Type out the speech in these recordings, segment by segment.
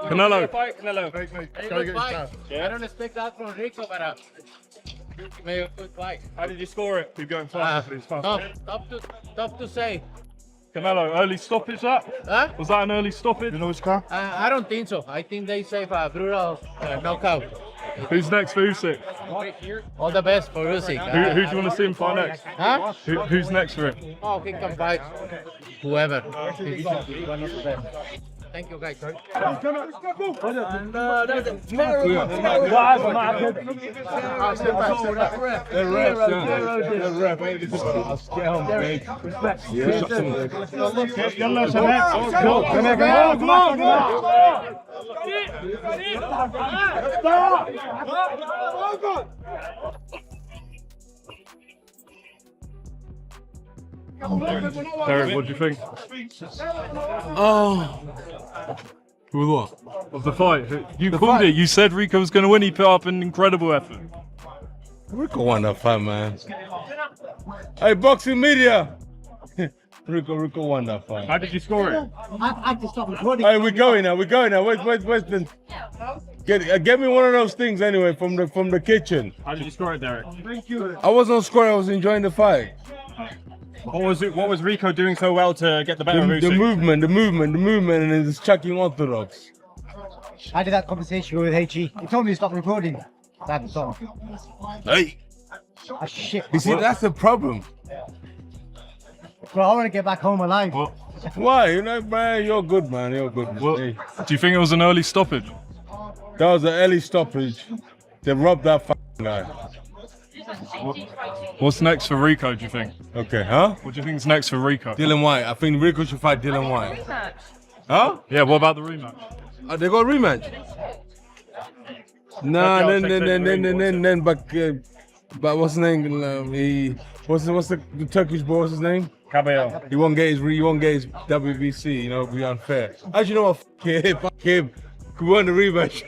Canelo. Canelo. Good fight. I don't expect that from Rico, but maybe a good fight. How did you score it? Keep going fast, please. Fast. Tough to say. Canelo, early stoppage that? Huh? Was that an early stoppage? I don't think so. I think they save a brutal knockout. Who's next for Usyk? All the best for Usyk. Who do you want to see him fight next? Huh? Who's next for him? Oh, he can fight whoever. He's one of the best. Thank you, guys. Derek, what do you think? With what? Of the fight? You called it. You said Rico was going to win. He put up an incredible effort. Rico won that fight, man. Hey, boxing media! Rico won that fight. How did you score it? I just stopped recording. Hey, we're going now. Where's the... Get me one of those things anyway from the kitchen. How did you score it, Derek? I wasn't on score. I was enjoying the fight. What was Rico doing so well to get the better of The Usyk? movement, and it's chucking orthodox. I did that conversation with HE. He told me to stop recording. That's all. Hey, Ah, shit. you see, that's the problem. Bro, I want to get back home alive. Why? You know, man, you're good, man. You're good. Hey, Do you think it was an early stoppage? that was an early stoppage. They robbed that guy. What's next for Rico, do you think? Okay, huh? What do you think is next for Rico? Dylan White. I think Rico should fight Dylan White. Huh? Yeah, what about the rematch? They got a rematch. Nah, then, but what's his name? What's the Turkish boy? What's his name? Cabello. He won't get his WBC. You know, it'd be unfair. Actually, you know what? Fuck him. We won the rematch.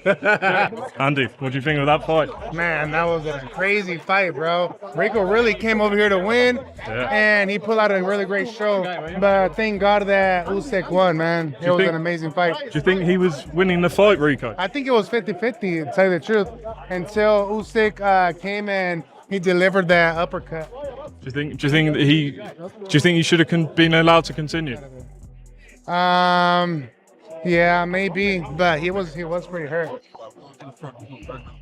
Andy, what do you think of that fight? Man, that was a crazy fight, bro. Rico really came over here to win, and he pulled out a really great show. But thank God that Usyk won, man. It was an amazing fight. Do you think he was winning the fight, Rico? I think it was 50-50, to tell you the truth, until Usyk came and he delivered that uppercut. Do you think he should have been allowed to continue? Yeah, maybe, but he was pretty hurt.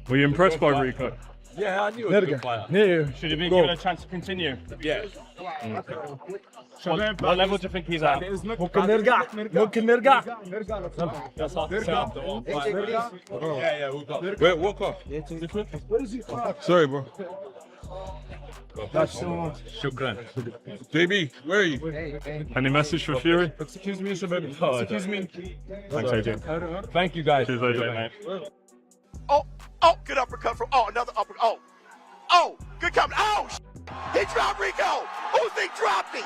Were you impressed by Rico? Yeah, I knew it was a good fight. Should he be given a chance to continue? Yeah. What level do you think he's at? Wait, walk off. Sorry, bro. Shukran. JB, where are you? Any message for Fury? Excuse me. Thanks, AJ. Thank you, guys. Cheers, AJ, mate. Oh, good uppercut from, another uppercut. Oh, good coming. Oh, he dropped Rico. Usyk dropped him.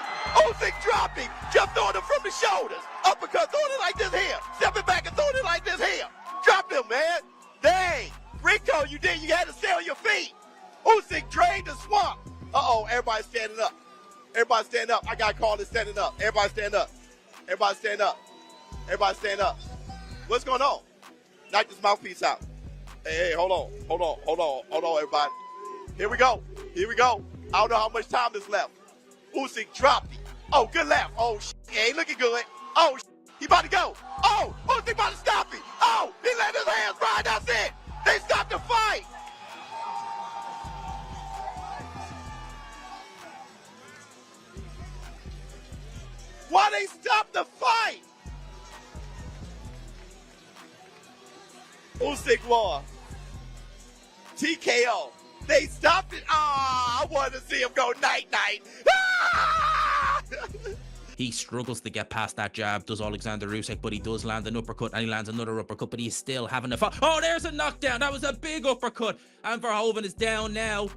Just throwing him from the shoulders. Uppercut, throwing it like this here. Stepping back and throwing it like this here. Dropped him, man. Dang. Rico, you had to stay on your feet. Usyk drained the swamp. Uh-oh, everybody standing up. I got to call this standing up. Everybody stand up. What's going on? Knock this mouthpiece out. Hey, hold on, everybody. Here we go. I don't know how much time is left. Usyk dropped him. Oh, good left. Oh, he ain't looking good. Oh, he about to go. Oh, Usyk about to stop him. Oh, he let his hands ride. That's it. They stopped the fight. Why they stop the fight? Usyk won. TKO. They stopped it. I wanted to see him go night-night. He struggles to get past that jab, does Oleksandr Usyk, but he does land an uppercut, and he lands another uppercut, but he's still having a fight. Oh, there's a knockdown. That was a big uppercut. And Verhoeven is down now.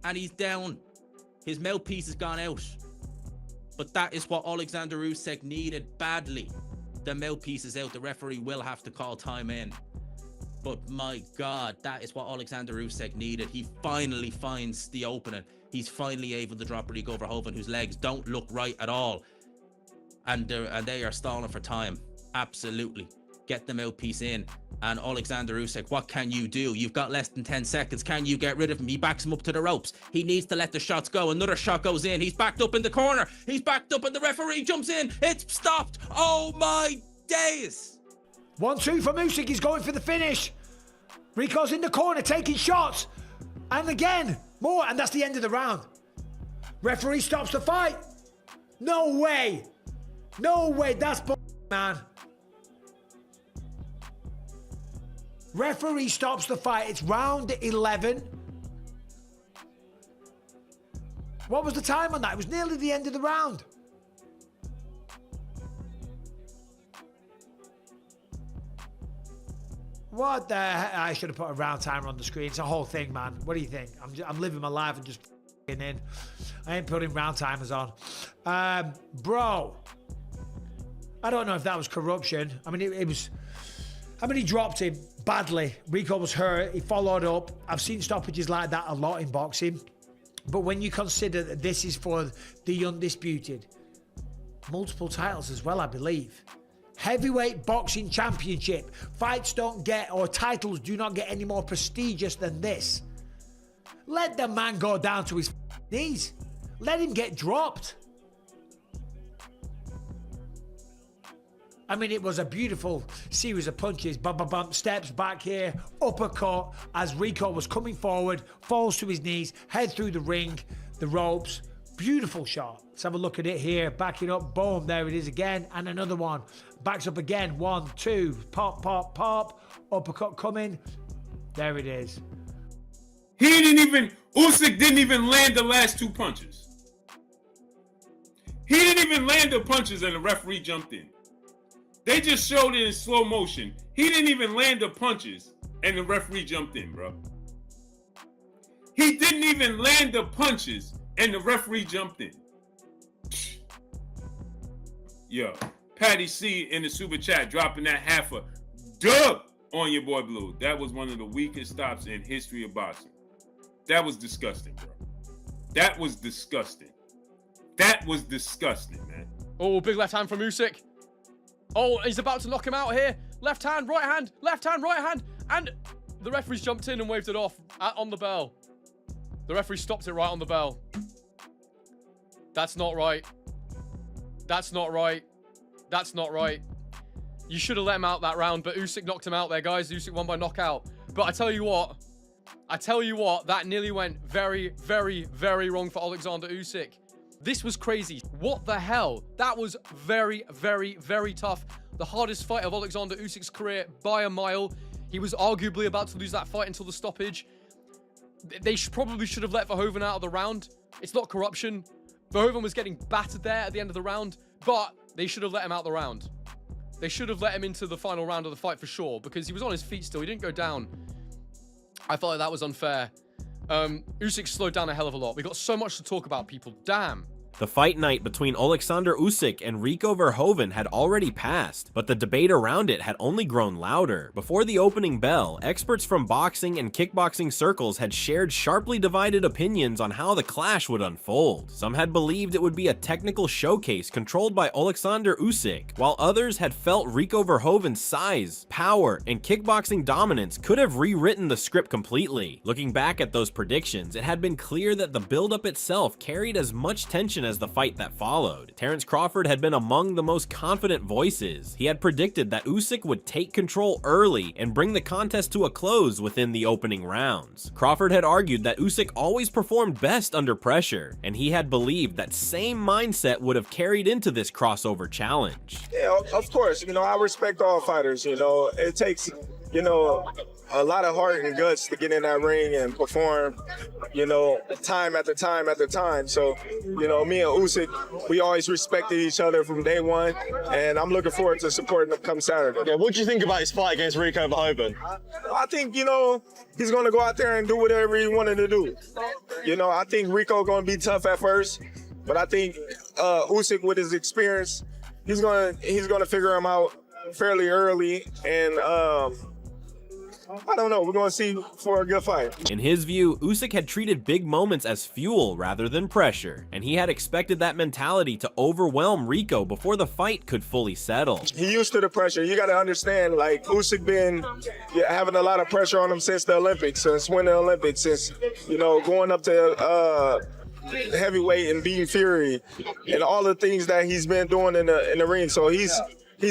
And he's down. His mouthpiece has gone out. But that is what Oleksandr Usyk needed badly. The mouthpiece is out. The referee will have to call time in. But my God, that is what Oleksandr Usyk needed. He finally finds the opening. He's finally able to drop Rico Verhoeven, whose legs don't look right at all. And they are stalling for time. Absolutely. get the mouthpiece in. And Oleksandr Usyk, what can you do? You've got less than 10 seconds. Can you get rid of him? He backs him up to the ropes. He needs to let the shots go. Another shot goes in. He's backed up in the corner. He's backed up and the referee jumps in. It's stopped. Oh my days. 1-2 from Usyk. He's going for the finish. Rico's in the corner taking shots. And again, more. And that's the end of the round. Referee stops the fight. No way. No way. That's man. Referee stops the fight. It's round 11. What was the time on that? It was nearly the end of the round. What the heck? I should have put a round timer on the screen. It's a whole thing, man. What do you think? I'm living my life and just in. I ain't putting round timers on. Bro, I don't know if that was corruption. I mean, it was... I mean, he dropped him badly. Rico was hurt. He followed up. I've seen stoppages like that a lot in boxing. But when you consider that this is for the undisputed, multiple titles as well, I believe. Heavyweight boxing championship. Fights don't get, or titles do not get any more prestigious than this. Let the man go down to his knees. Let him get dropped. I mean, it was a beautiful series of punches. Bump, bump, bump, steps back here, uppercut as Rico was coming forward, falls to his knees, head through the ring, the ropes. Beautiful shot. Let's have a look at it here. Back it up. Boom. There it is again. And another one. Backs up again. 1, 2. Pop, pop, pop. Uppercut coming. There it is. Usyk didn't even land the last 2 punches. He didn't even land the punches and the referee jumped in. They just showed it in slow motion. He didn't even land the punches and the referee jumped in, bro. He didn't even land the punches and the referee jumped in. Yo, Patty C in the super chat dropping that half a dub on your boy Blue. That was one of the weakest stops in history of boxing. That was disgusting, bro. That was disgusting. That was disgusting, man. Oh, big left hand from Usyk. Oh, he's about to knock him out here. Left hand, right hand, left hand, right hand. And the referee's jumped in and waved it off on the bell. The referee stopped it right on the bell. That's not right. That's not right. That's not right. You should have let him out that round, but Usyk knocked him out there, guys. Usyk won by knockout. But I tell you what, that nearly went very, very, very wrong for Oleksandr Usyk. This was crazy. What the hell? That was very, very, very tough. The hardest fight of Oleksandr Usyk's career by a mile. He was arguably about to lose that fight until the stoppage. They probably should have let Verhoeven out of the round. It's not corruption. Verhoeven was getting battered there at the end of the round, but they should have let him out the round. They should have let him into the final round of the fight for sure, because he was on his feet still. He didn't go down. I felt like that was unfair. Usyk slowed down a hell of a lot. We got so much to talk about, people. Damn. The fight night between Oleksandr Usyk and Rico Verhoeven had already passed, but the debate around it had only grown louder. Before the opening bell, experts from boxing and kickboxing circles had shared sharply divided opinions on how the clash would unfold. Some had believed it would be a technical showcase controlled by Oleksandr Usyk, while others had felt Rico Verhoeven's size, power, and kickboxing dominance could have rewritten the script completely. Looking back at those predictions, it had been clear that the build-up itself carried as much tension as the fight that followed. Terrence Crawford had been among the most confident voices. He had predicted that Usyk would take control early and bring the contest to a close within the opening rounds. Crawford had argued that Usyk always performed best under pressure, and he had believed that same mindset would have carried into this crossover challenge. Yeah, of course. I respect all fighters. It takes, a lot of heart and guts to get in that ring and perform, time after time after time. So, me and Usyk, we always respected each other from day one, and I'm looking forward to supporting him come Saturday. Yeah, what do you think about his fight against Rico Verhoeven? I think, he's going to go out there and do whatever he wanted to do. I think Rico going to be tough at first, but I think Usyk, with his experience, he's going to figure him out fairly early, and I don't know. We're going to see for a good fight. In his view, Usyk had treated big moments as fuel rather than pressure, and he had expected that mentality to overwhelm Rico before the fight could fully settle. He used to the pressure. You got to understand, like, Usyk been having a lot of pressure on him since the Olympics, since winning the Olympics, since, you know, going up to heavyweight and beating Fury and all the things that he's been doing in the ring. So he's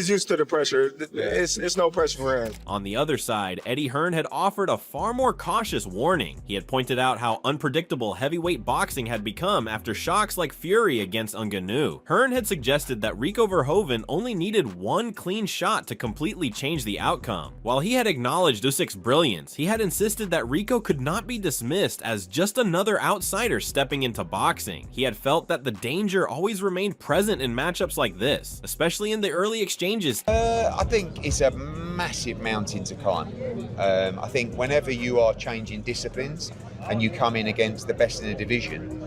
used to the pressure. It's no pressure for him. On the other side, Eddie Hearn had offered a far more cautious warning. He had pointed out how unpredictable heavyweight boxing had become after shocks like Fury against Ngannou. Hearn had suggested that Rico Verhoeven only needed one clean shot to completely change the outcome. While he had acknowledged Usyk's brilliance, he had insisted that Rico could not be dismissed as just another outsider stepping into boxing. He had felt that the danger always remained present in matchups like this, especially in the early exchanges. I think it's a massive mountain to climb. I think whenever you are changing disciplines and you come in against the best in the division,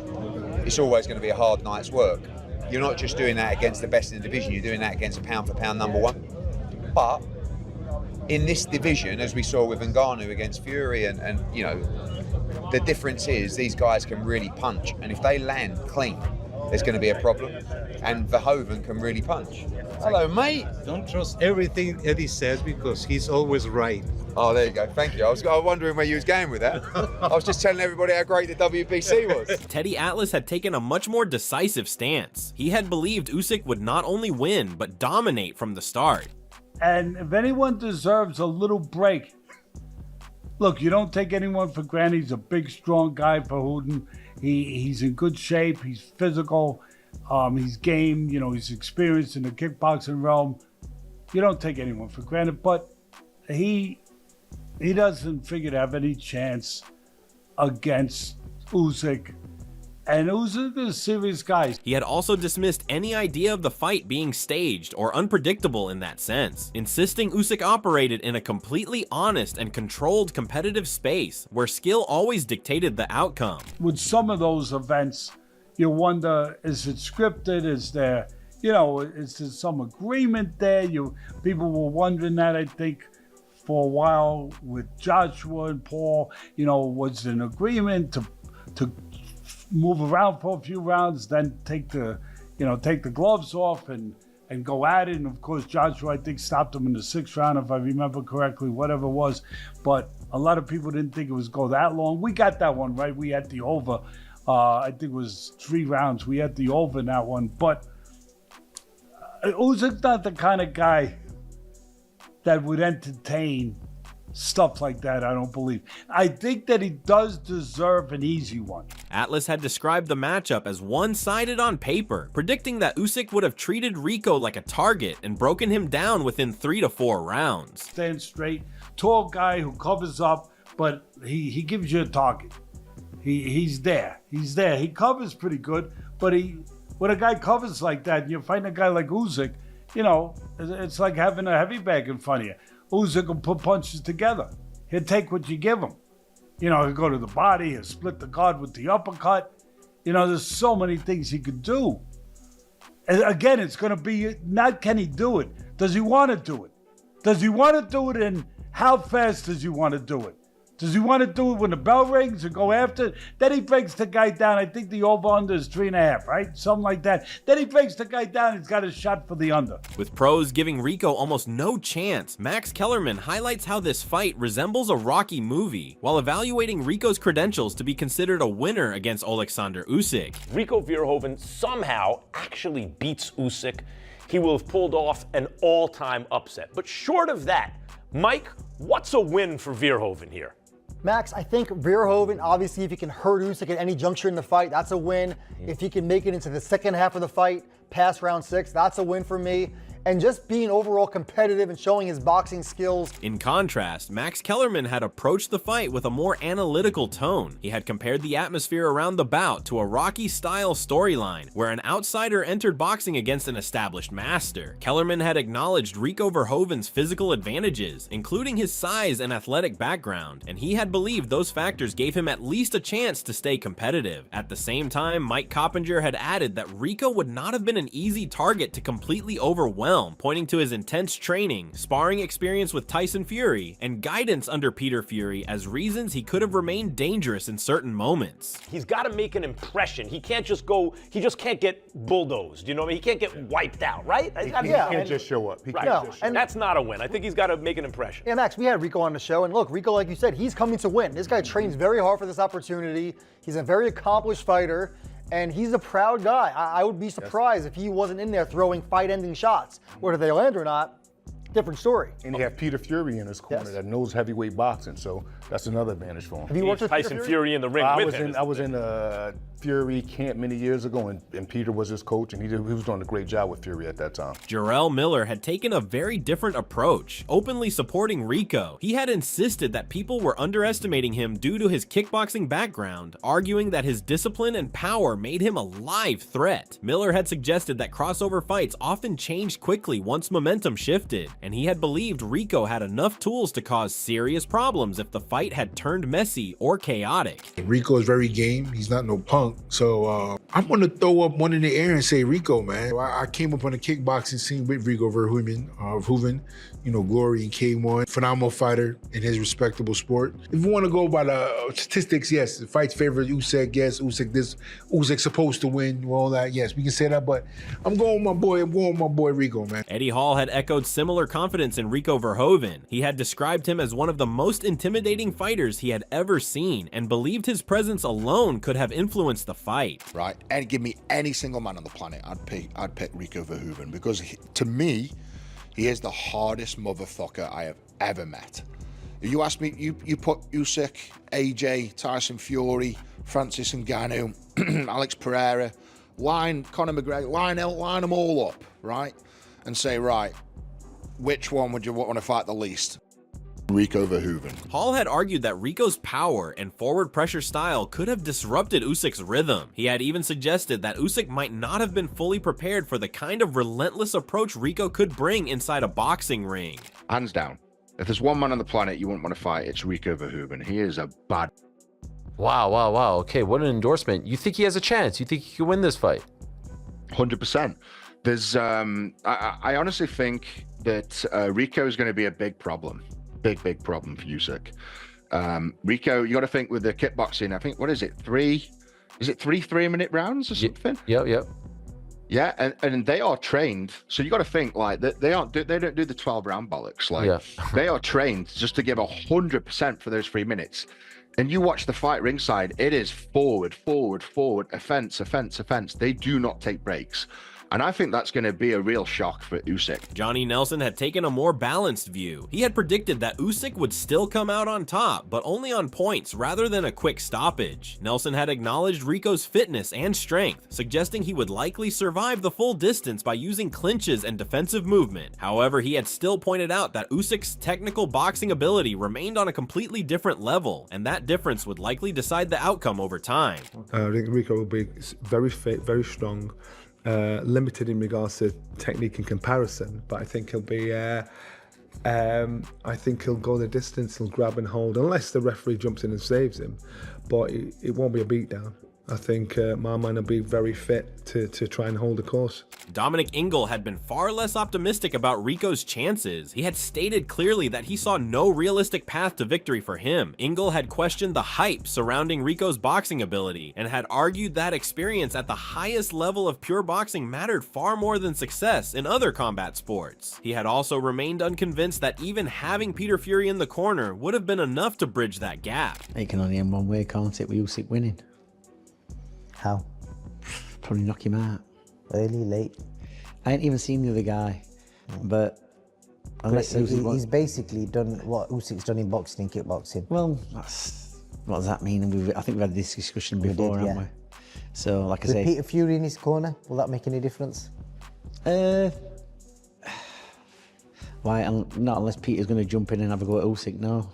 it's always going to be a hard night's work. You're not just doing that against the best in the division, you're doing that against a pound-for-pound number one. But in this division, as we saw with Ngannou against Fury, and you know, the difference is these guys can really punch, and if they land clean, there's going to be a problem, and Verhoeven can really punch. Hello, mate. Don't trust everything Eddie says because he's always right. Oh, there you go. Thank you. I was wondering where you was going with that. I was just telling everybody how great the WBC was. Teddy Atlas had taken a much more decisive stance. He had believed Usyk would not only win, but dominate from the start. And if anyone deserves a little break, look, you don't take anyone for granted. He's a big, strong guy, Verhoeven. He's in good shape. He's physical. He's game. You know, he's experienced in the kickboxing realm. You don't take anyone for granted, but he doesn't figure to have any chance against Usyk. And Usyk is a serious guy. He had also dismissed any idea of the fight being staged or unpredictable in that sense, insisting Usyk operated in a completely honest and controlled competitive space where skill always dictated the outcome. With some of those events, you wonder, is it scripted? Is there, you know, is there some agreement there? People were wondering that, I think, for a while with Joshua and Paul. You know, was there an agreement to move around for a few rounds, then take the gloves off and go at it? And of course, Joshua, I think, stopped him in the 6th round, if I remember correctly, whatever it was. But a lot of people didn't think it was go that long. We got that one right. We had the over. I think it was 3 rounds. We had the over in that one. But Usyk's not the kind of guy that would entertain stuff like that, I don't believe. I think that he does deserve an easy one. Atlas had described the matchup as one-sided on paper, predicting that Usyk would have treated Rico like a target and broken him down within 3 to 4 rounds. Stand straight, tall guy who covers up, but he gives you a target. He's there. He covers pretty good, but when a guy covers like that, and you find a guy like Usyk, you know, it's like having a heavy bag in front of you. Usyk will put punches together. He'll take what you give him. You know, he'll go to the body, he'll split the guard with the uppercut. You know, there's so many things he could do. And again, it's going to be not can he do it. Does he want to do it? Does he want to do it, and how fast does he want to do it? Does he want to do it when the bell rings and go after it? Then he breaks the guy down. I think the over-under is 3.5, right? Something like that. Then he breaks the guy down. He's got a shot for the under. With pros giving Rico almost no chance, Max Kellerman highlights how this fight resembles a Rocky movie, while evaluating Rico's credentials to be considered a winner against Oleksandr Usyk. Rico Verhoeven somehow actually beats Usyk. He will have pulled off an all-time upset. But short of that, Mike, what's a win for Verhoeven here? Max, I think Verhoeven, obviously, if he can hurt Usyk at any juncture in the fight, that's a win. If he can make it into the second half of the fight, past round 6, that's a win for me. And just being overall competitive and showing his boxing skills. In contrast, Max Kellerman had approached the fight with a more analytical tone. He had compared the atmosphere around the bout to a Rocky-style storyline, where an outsider entered boxing against an established master. Kellerman had acknowledged Rico Verhoeven's physical advantages, including his size and athletic background, and he had believed those factors gave him at least a chance to stay competitive. At the same time, Mike Coppinger had added that Rico would not have been an easy target to completely overwhelm, realm, pointing to his intense training, sparring experience with Tyson Fury, and guidance under Peter Fury as reasons he could have remained dangerous in certain moments. He's got to make an impression. He can't just go, he just can't get bulldozed, you know what I mean? He can't get wiped out, right? He can't just show up. And that's not a win. I think he's got to make an impression. Yeah, Max, we had Rico on the show, and look, Rico, like you said, he's coming to win. This guy trains very hard for this opportunity. He's a very accomplished fighter, and he's a proud guy. I would be surprised if he wasn't in there throwing fight-ending shots. Whether they land or not, different story. And you have Peter Fury in his corner that knows heavyweight boxing, so that's another advantage for him. Have you worked with Tyson Fury in the ring with him? I was in Fury camp many years ago, and Peter was his coach, and he was doing a great job with Fury at that time. Jarrell Miller had taken a very different approach, openly supporting Rico. He had insisted that people were underestimating him due to his kickboxing background, arguing that his discipline and power made him a live threat. Miller had suggested that crossover fights often changed quickly once momentum shifted, and he had believed Rico had enough tools to cause serious problems if the fight had turned messy or chaotic. Rico is very game. He's not no punk. So I'm going to throw up one in the air and say Rico, man. I came up on the kickboxing scene with Rico Verhoeven, you know, Glory and K1. Phenomenal fighter in his respectable sport. If you want to go by the statistics, yes. The fight's favorite, Usyk, yes. Usyk's supposed to win, all that, yes. We can say that, but I'm going with my boy Rico, man. Eddie Hall had echoed similar confidence in Rico Verhoeven. He had described him as one of the most intimidating fighters he had ever seen and believed his presence alone could have influenced the fight. Right, and give me any single man on the planet, I'd pick Rico Verhoeven, because to me, he is the hardest motherfucker I have ever met. If you ask me, you put Usyk, AJ, Tyson Fury, Francis Ngannou, Alex Pereira, Conor McGregor, line them all up, right? And say, right, which one would you want to fight the least? Rico Verhoeven. Hall had argued that Rico's power and forward pressure style could have disrupted Usyk's rhythm. He had even suggested that Usyk might not have been fully prepared for the kind of relentless approach Rico could bring inside a boxing ring. Hands down, if there's one man on the planet you wouldn't want to fight, it's Rico Verhoeven. He is a bad... Wow. Okay, what an endorsement. You think he has a chance? You think he could win this fight? 100%. There's, I honestly think that Rico is going to be a big problem. Big problem for Usyk. Rico, you got to think with the kickboxing, I think, what is it, three 3-minute rounds or something? Yep. Yeah, and they are trained, so you got to think like they don't do the 12-round bollocks. Like they are trained just to give 100% for those 3 minutes. And you watch the fight ringside, it is forward, offense. They do not take breaks. And I think that's going to be a real shock for Usyk. Johnny Nelson had taken a more balanced view. He had predicted that Usyk would still come out on top, but only on points rather than a quick stoppage. Nelson had acknowledged Rico's fitness and strength, suggesting he would likely survive the full distance by using clinches and defensive movement. However, he had still pointed out that Usyk's technical boxing ability remained on a completely different level, and that difference would likely decide the outcome over time. I think Rico will be very fit, very strong. Limited in regards to technique and comparison, but I think he'll be. I think he'll go the distance. He'll grab and hold, unless the referee jumps in and saves him. But it won't be a beatdown. I think my man will be very fit to try and hold the course. Dominic Ingle had been far less optimistic about Rico's chances. He had stated clearly that he saw no realistic path to victory for him. Ingle had questioned the hype surrounding Rico's boxing ability and had argued that experience at the highest level of pure boxing mattered far more than success in other combat sports. He had also remained unconvinced that even having Peter Fury in the corner would have been enough to bridge that gap. It can only end one way, can't it, with Usyk winning? How? Probably knock him out. Early, late. I ain't even seen the other guy. But unless he's basically done what Usyk's done in boxing and kickboxing. Well, what does that mean? I think we've had this discussion before, haven't we? So, like I say... Peter Fury in his corner, will that make any difference? Why? Not unless Peter's going to jump in and have a go at Usyk, no.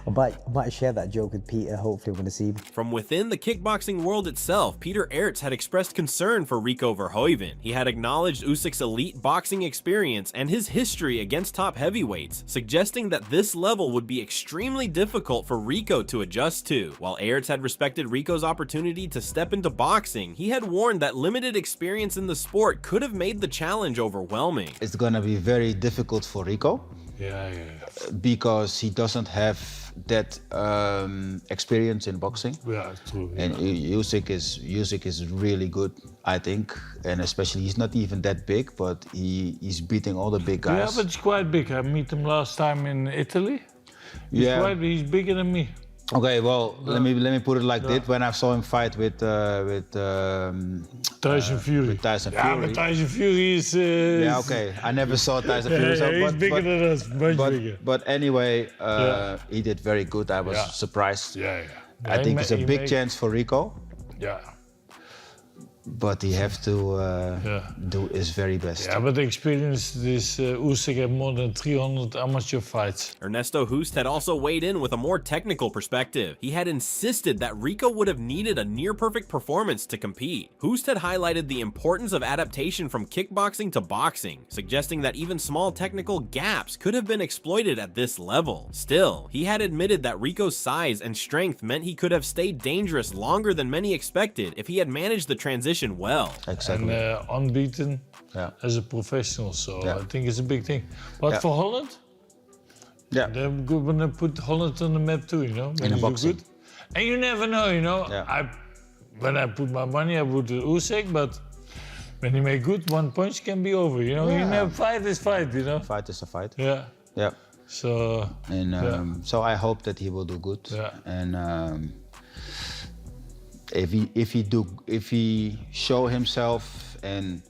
I might share that joke with Peter. Hopefully, we're going to see him. From within the kickboxing world itself, Peter Aerts had expressed concern for Rico Verhoeven. He had acknowledged Usyk's elite boxing experience and his history against top heavyweights, suggesting that this level would be extremely difficult for Rico to adjust to. While Aerts had respected Rico's opportunity to step into boxing, he had warned that limited experience in the sport could have made the challenge overwhelming. It's gonna be very difficult for Rico. Yeah. Because he doesn't have that experience in boxing. Yeah, true. And Usyk is really good, I think. And especially, he's not even that big, but he's beating all the big guys. Yeah, but he's quite big. I met him last time in Italy. He's bigger than me. Okay, well, let me put it like this. When I saw him fight with Tyson Fury. With Tyson Yeah, Fury. but Tyson Fury is... yeah, okay. I never saw Tyson Fury. So, he's bigger than us, much bigger. But anyway, he did very good. I was surprised. Yeah. I think it's a big chance for Rico. Yeah. But he have to do his very best. Yeah, but the experience this Usyk had more than 300 amateur fights. Ernesto Hoost had also weighed in with a more technical perspective. He had insisted that Rico would have needed a near-perfect performance to compete. Hoost had highlighted the importance of adaptation from kickboxing to boxing, suggesting that even small technical gaps could have been exploited at this level. Still, he had admitted that Rico's size and strength meant he could have stayed dangerous longer than many expected if he had managed the transition well. Exactly. And unbeaten as a professional, so I think it's a big thing. But for Holland, they're going to put Holland on the map too, you know. In a boxing. Good. And you never know, you know. When I put my money, I put Usyk, but when he make good, one punch can be over, you know. You never fight is fight, you know. Fight is a fight. Yeah. Yeah. So. And so I hope that he will do good. Yeah. And if he show himself and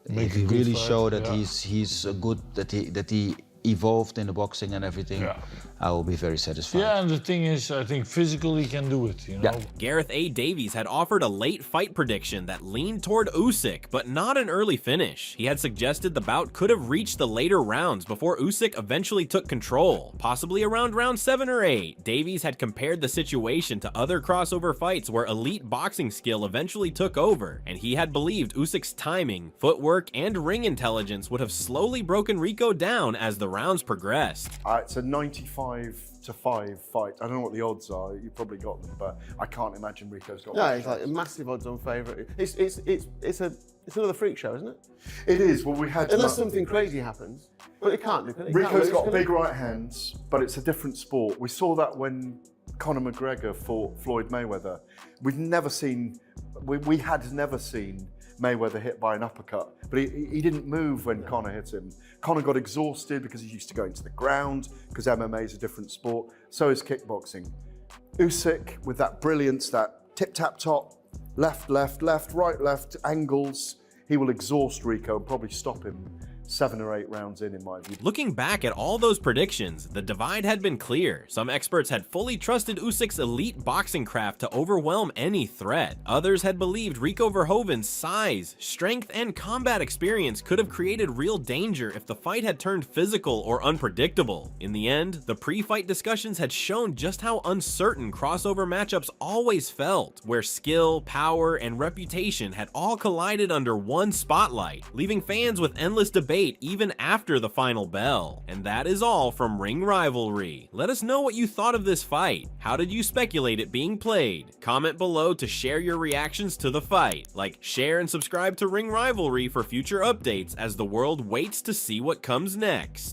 if he really show that he's a good, that he evolved in the boxing and everything, I will be very satisfied. Yeah, and the thing is, I think physically he can do it, you know. Gareth A. Davies had offered a late fight prediction that leaned toward Usyk, but not an early finish. He had suggested the bout could have reached the later rounds before Usyk eventually took control, possibly around round 7 or 8. Davies had compared the situation to other crossover fights where elite boxing skill eventually took over, and he had believed Usyk's timing, footwork, and ring intelligence would have slowly broken Rico down as the rounds progressed. It's a 95-5 fight. I don't know what the odds are. You probably got them, but I can't imagine Rico's got. No, it's like a massive odds-on favourite. It's another freak show, isn't it? It is. Well, we had unless something crazy happens, but it can't. Rico's got big right hands, but it's a different sport. We saw that when Conor McGregor fought Floyd Mayweather. We had never seen Mayweather hit by an uppercut, but he didn't move when Conor hit him. Conor got exhausted because he used to go into the ground, because MMA is a different sport. So is kickboxing. Usyk, with that brilliance, that tip-tap-top, left, right, left, angles, he will exhaust Rico and probably stop him 7 or 8 rounds in my view. Looking back at all those predictions, the divide had been clear. Some experts had fully trusted Usyk's elite boxing craft to overwhelm any threat. Others had believed Rico Verhoeven's size, strength, and combat experience could have created real danger if the fight had turned physical or unpredictable. In the end, the pre-fight discussions had shown just how uncertain crossover matchups always felt, where skill, power, and reputation had all collided under one spotlight, leaving fans with endless debate even after the final bell. And that is all from Ring Rivalry. Let us know what you thought of this fight. How did you speculate it being played? Comment below to share your reactions to the fight. Like, share, and subscribe to Ring Rivalry for future updates as the world waits to see what comes next.